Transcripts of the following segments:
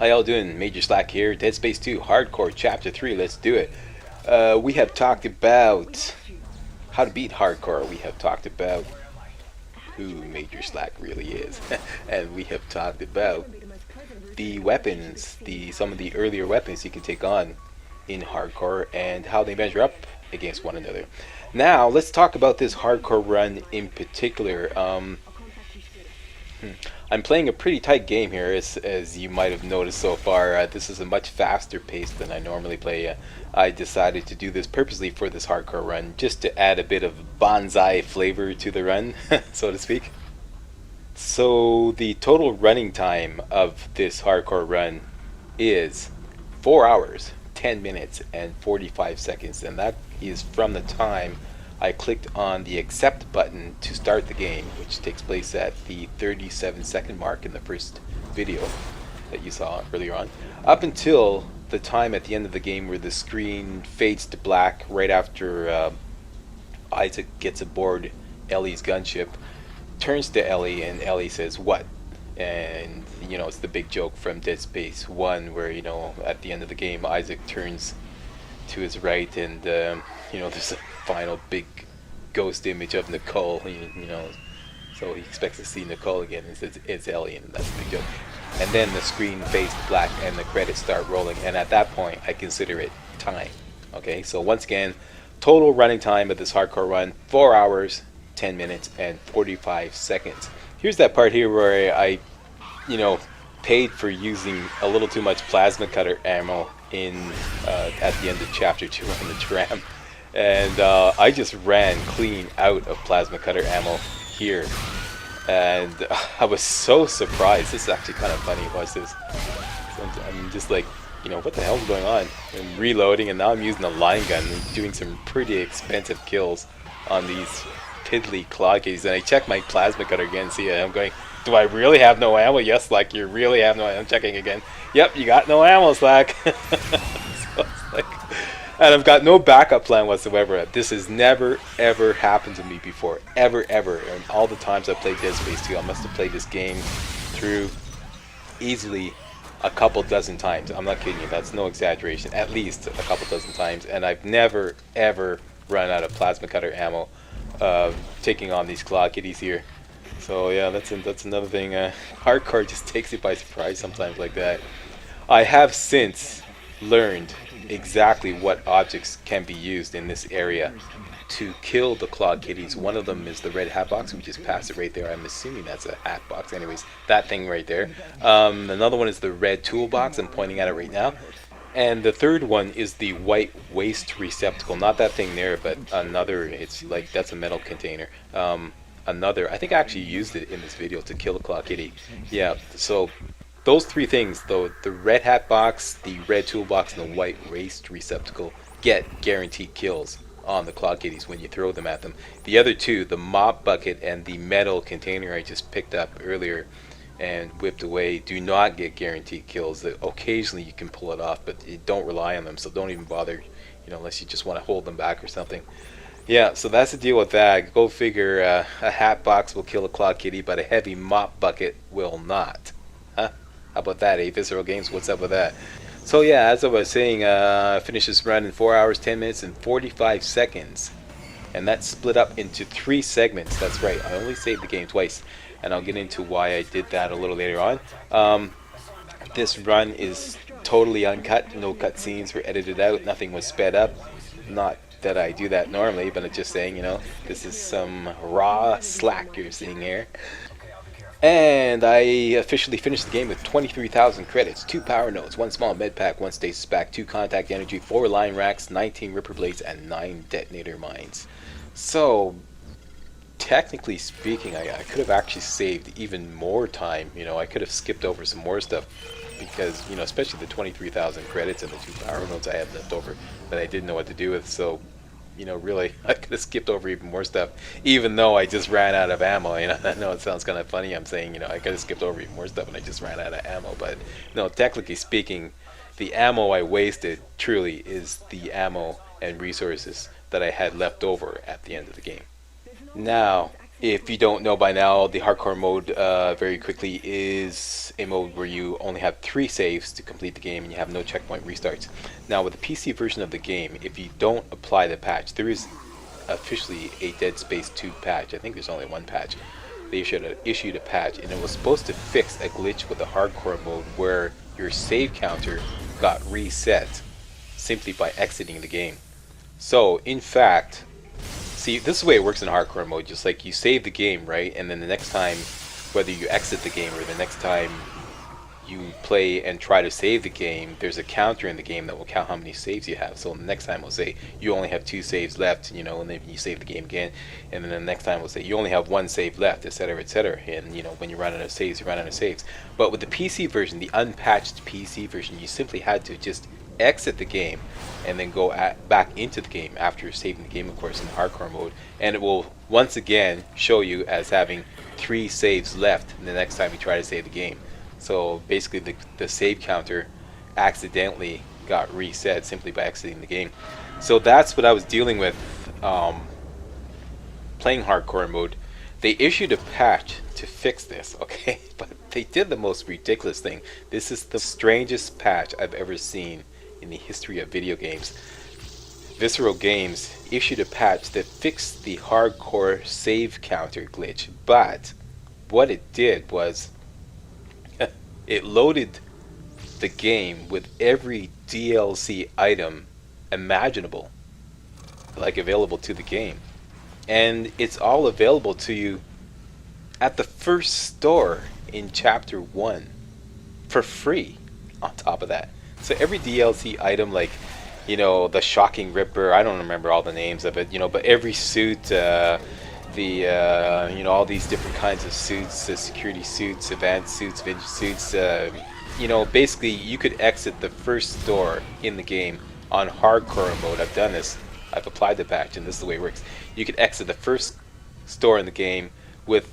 How y'all doing? Major Slack here. Dead Space 2 Hardcore Chapter 3. Let's do it. We have talked about how to beat hardcore. We have talked about who Major Slack really is. And we have talked about the weapons, the some of the earlier weapons you can take on in hardcore and how they measure up against one another. Now, let's talk about this hardcore run in particular. I'm playing a pretty tight game here, as you might have noticed so far. This is a much faster pace than I normally play. I decided to do this purposely for this hardcore run, just to add a bit of bonsai flavor to the run, so to speak. So the total running time of this hardcore run is 4 hours, 10 minutes, and 45 seconds, and that is from the time I clicked on the accept button to start the game, which takes place at the 37-second mark in the first video that you saw earlier on, up until the time at the end of the game where the screen fades to black right after Isaac gets aboard Ellie's gunship, turns to Ellie, and Ellie says, "What?" And it's the big joke from Dead Space 1 where at the end of the game Isaac turns to his right, and there's a final big ghost image of Nicole, so he expects to see Nicole again, and says it's Ellie, and that's the big joke. And then the screen fades to black and the credits start rolling, and at that point I consider it time. Okay, so once again, total running time of this hardcore run, 4 hours, 10 minutes, and 45 seconds. Here's that part here where I paid for using a little too much plasma cutter ammo in at the end of chapter 2 on the tram, and I just ran clean out of plasma cutter ammo here, and I was so surprised. This is actually kind of funny. Watch this. I'm just like, what the hell's going on? I'm reloading, and now I'm using a line gun and doing some pretty expensive kills on these piddly claw kitties, and I check my plasma cutter again, see it, I'm going, do I really have no ammo? Yes, like, you really have no ammo. I'm checking again. Yep, you got no ammo, Slack. So it's like, and I've got no backup plan whatsoever. This has never, ever happened to me before. Ever, ever. And all the times I've played Dead Space 2, I must have played this game through easily a couple dozen times. I'm not kidding you. That's no exaggeration. At least a couple dozen times. And I've never, ever run out of plasma cutter ammo taking on these claw kitties here. So yeah, that's another thing. Hardcore just takes it by surprise sometimes like that. I have since learned exactly what objects can be used in this area to kill the claw kitties. One of them is the red hat box. We just passed it right there. I'm assuming that's a hat box. Anyways, that thing right there. Another one is the red toolbox. I'm pointing at it right now. And the third one is the white waste receptacle. Not that thing there, but another. It's like, that's a metal container. Another, I think I actually used it in this video to kill the claw kitty. Yeah, so those three things, though, the red hat box, the red toolbox, and the white waste receptacle, get guaranteed kills on the claw kitties when you throw them at them. The other two, the mop bucket and the metal container I just picked up earlier and whipped away, do not get guaranteed kills. Occasionally you can pull it off, but you don't rely on them, so don't even bother, unless you just want to hold them back or something. Yeah, so that's the deal with that. Go figure. A hat box will kill a claw kitty, but a heavy mop bucket will not. Huh? How about that, Visceral Games? What's up with that? So yeah, as I was saying, I finished this run in 4 hours, 10 minutes, and 45 seconds. And that's split up into 3 segments. That's right, I only saved the game twice. And I'll get into why I did that a little later on. This run is totally uncut. No cutscenes were edited out. Nothing was sped up. Not that I do that normally, but I'm just saying, this is some raw slack you're seeing here. And I officially finished the game with 23,000 credits, 2 power nodes, 1 small med pack, 1 stasis pack, 2 contact energy, 4 line racks, 19 ripper blades, and 9 detonator mines. So, technically speaking, I could have actually saved even more time. I could have skipped over some more stuff because, especially the 23,000 credits and the 2 power nodes I had left over that I didn't know what to do with. So, really, I could have skipped over even more stuff, even though I just ran out of ammo. I know it sounds kind of funny. I'm saying, I could have skipped over even more stuff and I just ran out of ammo. But, no, technically speaking, the ammo I wasted truly is the ammo and resources that I had left over at the end of the game. Now, If you don't know by now, the hardcore mode, very quickly, is a mode where you only have 3 saves to complete the game and you have no checkpoint restarts. Now, with the PC version of the game, if you don't apply the patch, there is officially a Dead Space 2 patch. I think there's only one patch. They issued a patch, and it was supposed to fix a glitch with the hardcore mode where your save counter got reset simply by exiting the game. So, in fact, see, this is the way it works in hardcore mode. Just like you save the game, right? And then the next time, whether you exit the game or the next time you play and try to save the game, there's a counter in the game that will count how many saves you have. So the next time we'll say you only have 2 saves left, and then you save the game again, and then the next time we'll say you only have 1 save left, etc., etc. And when you run out of saves, you run out of saves. But with the PC version, the unpatched PC version, you simply had to just exit the game and then go back into the game after saving the game, of course, in hardcore mode, and it will once again show you as having 3 saves left the next time you try to save the game. So basically the save counter accidentally got reset simply by exiting the game. So that's what I was dealing with playing hardcore mode. They issued a patch to fix this, okay? But they did the most ridiculous thing. This is the strangest patch I've ever seen in the history of video games. Visceral Games issued a patch that fixed the hardcore save counter glitch, but what it did was it loaded the game with every DLC item imaginable, like available to the game. And it's all available to you at the first store in Chapter 1 for free on top of that. So every DLC item, like, the Shocking Ripper, I don't remember all the names of it, but every suit, all these different kinds of suits, security suits, advanced suits, vintage suits, basically you could exit the first store in the game on hardcore mode. I've done this. I've applied the patch, and this is the way it works. You could exit the first store in the game with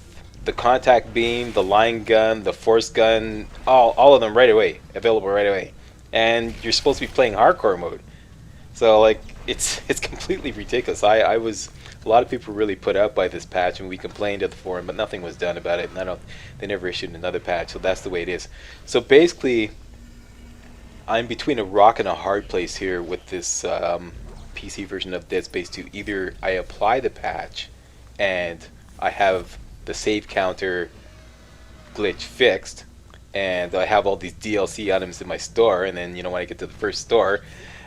the contact beam, the line gun, the force gun, all of them right away, available right away. And you're supposed to be playing hardcore mode. So, like, it's completely ridiculous. A lot of people were really put out by this patch, and we complained at the forum, but nothing was done about it. And they never issued another patch, so that's the way it is. So basically, I'm between a rock and a hard place here with this PC version of Dead Space 2. Either I apply the patch, and I have the save counter glitch fixed, and I have all these DLC items in my store, and then when I get to the first store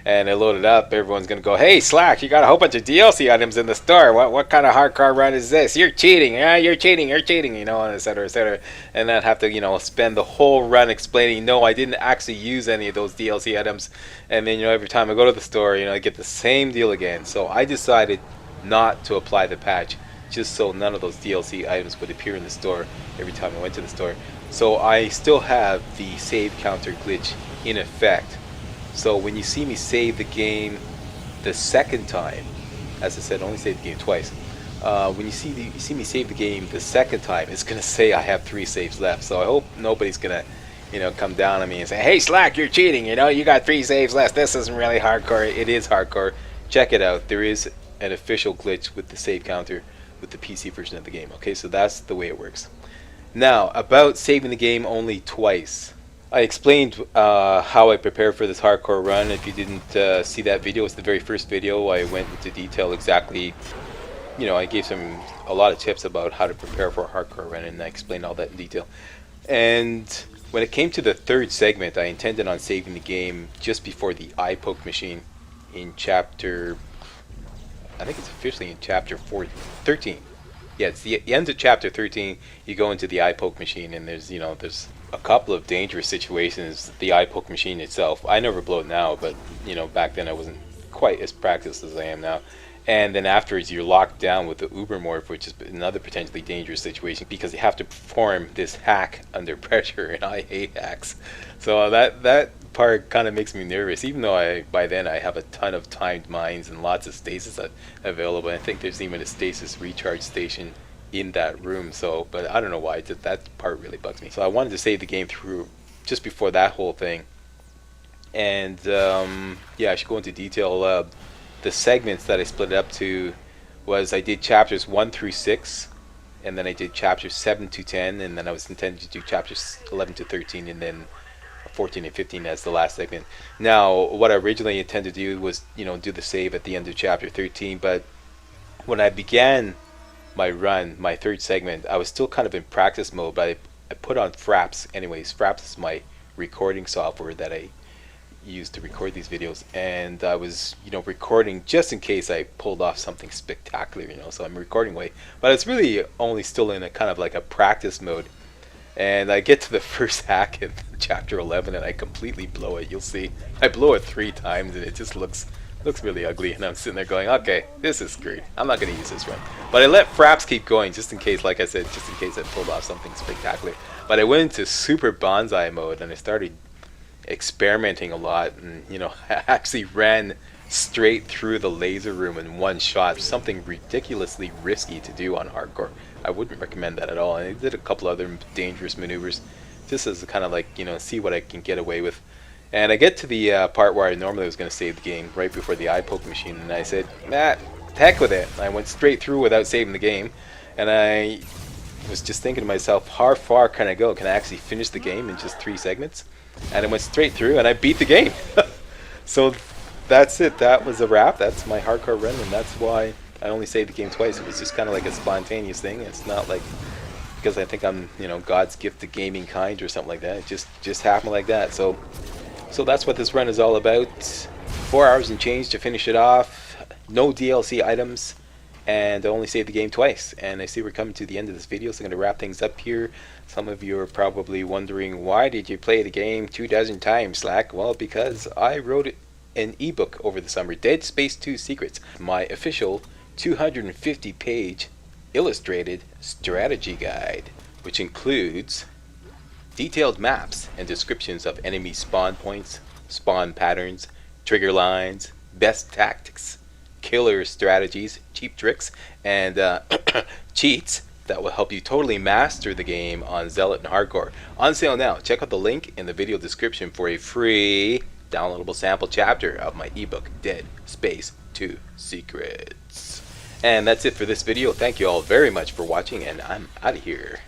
and I load it up, everyone's gonna go, "Hey, Slack, you got a whole bunch of DLC items in the store. What kind of hardcore run is this? You're cheating! Yeah, you're cheating! You're cheating!" And etc. etc. And then have to spend the whole run explaining, "No, I didn't actually use any of those DLC items." And then every time I go to the store, I get the same deal again. So I decided not to apply the patch, just so none of those DLC items would appear in the store every time I went to the store. So I still have the save counter glitch in effect. So when you see me save the game the second time, as I said, only save the game twice. When you see me save the game the second time, it's gonna say I have 3 saves left. So I hope nobody's gonna, come down on me and say, "Hey, Slack, you're cheating. You got 3 saves left. This isn't really hardcore." It is hardcore. Check it out. There is an official glitch with the save counter with the PC version of the game. Okay, so that's the way it works. Now, about saving the game only twice. I explained how I prepare for this hardcore run. If you didn't see that video, it's the very first video. I went into detail exactly, I gave a lot of tips about how to prepare for a hardcore run, and I explained all that in detail. And when it came to the third segment, I intended on saving the game just before the eye poke machine in chapter, I think it's officially in chapter 13. Yeah, it's the end of chapter 13. You go into the eye poke machine, and there's a couple of dangerous situations. The eye poke machine itself, I never blow it now, but back then I wasn't quite as practiced as I am now. And then afterwards, you're locked down with the Ubermorph, which is another potentially dangerous situation because you have to perform this hack under pressure, and I hate hacks. So that part kind of makes me nervous, even though by then I have a ton of timed mines and lots of stasis available. I think there's even a stasis recharge station in that room. So, but I don't know why. That part really bugs me. So I wanted to save the game through just before that whole thing. And yeah, I should go into detail. The segments that I split it up to was I did chapters 1 through 6 and then I did chapters 7 to 10, and then I was intending to do chapters 11 to 13, and then 14 and 15 as the last segment. Now, what I originally intended to do was, do the save at the end of chapter 13, but when I began my run, my third segment, I was still kind of in practice mode, but I put on Fraps anyways. Fraps is my recording software that I use to record these videos, and I was, recording just in case I pulled off something spectacular, so I'm recording away. But it's really only still in a kind of like a practice mode. And I get to the first hack in chapter 11 and I completely blow it. You'll see. I blow it 3 times and it just looks really ugly, and I'm sitting there going, okay, this is screwed. I'm not going to use this run. But I let Fraps keep going just in case, like I said, just in case I pulled off something spectacular. But I went into super bonsai mode and I started experimenting a lot, and I actually ran straight through the laser room in one shot, something ridiculously risky to do on hardcore. I wouldn't recommend that at all. And I did a couple other dangerous maneuvers just as kind of like, see what I can get away with. And I get to the part where I normally was going to save the game right before the eye poke machine, and I said, Matt, heck with it. I went straight through without saving the game, and I was just thinking to myself, how far can I go? Can I actually finish the game in just 3 segments? And I went straight through and I beat the game. So that's it. That was a wrap. That's my hardcore run, and that's why I only saved the game twice. It was just kind of like a spontaneous thing. It's not like because I think I'm, God's gift to gaming kind or something like that. It just happened like that. So that's what this run is all about. 4 hours and change to finish it off. No DLC items, and I only saved the game twice. And I see we're coming to the end of this video, so I'm going to wrap things up here. Some of you are probably wondering, why did you play the game 24 times, Slack? Well, because I wrote an ebook over the summer, Dead Space 2 Secrets, my official 250-page illustrated strategy guide, which includes detailed maps and descriptions of enemy spawn points, spawn patterns, trigger lines, best tactics, killer strategies, cheap tricks, and cheats that will help you totally master the game on Zealot and Hardcore. On sale now. Check out the link in the video description for a free downloadable sample chapter of my ebook, Dead Space 2 Secrets. And that's it for this video. Thank you all very much for watching, and I'm out of here.